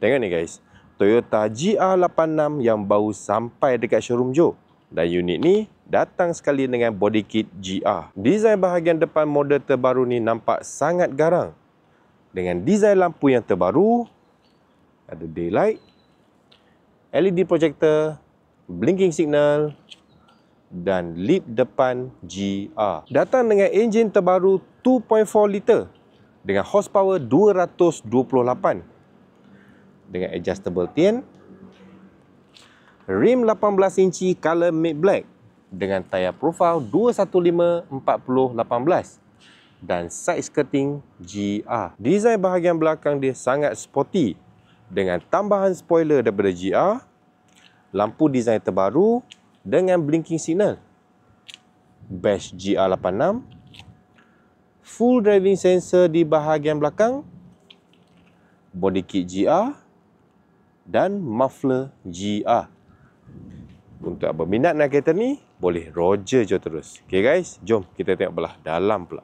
Tengok ni guys, Toyota GR86 yang baru sampai dekat showroom Johor. Dan unit ni datang sekali dengan body kit GR. Desain bahagian depan model terbaru ni nampak sangat garang. Dengan desain lampu yang terbaru, ada daylight, LED projector, blinking signal dan led depan GR. Datang dengan enjin terbaru 2.4 liter dengan horsepower 228 dengan adjustable tien, rim 18 inci color matte black dengan tayar profile 215/40/18 dan side skirting GR. Desain bahagian belakang dia sangat sporty dengan tambahan spoiler daripada GR, lampu desain terbaru dengan blinking signal, bash GR86, full driving sensor di bahagian belakang, body kit GR dan muffler GR. Untuk yang berminat dengan kereta ni, boleh Roger je terus. Okay guys, jom kita tengok belah dalam pula.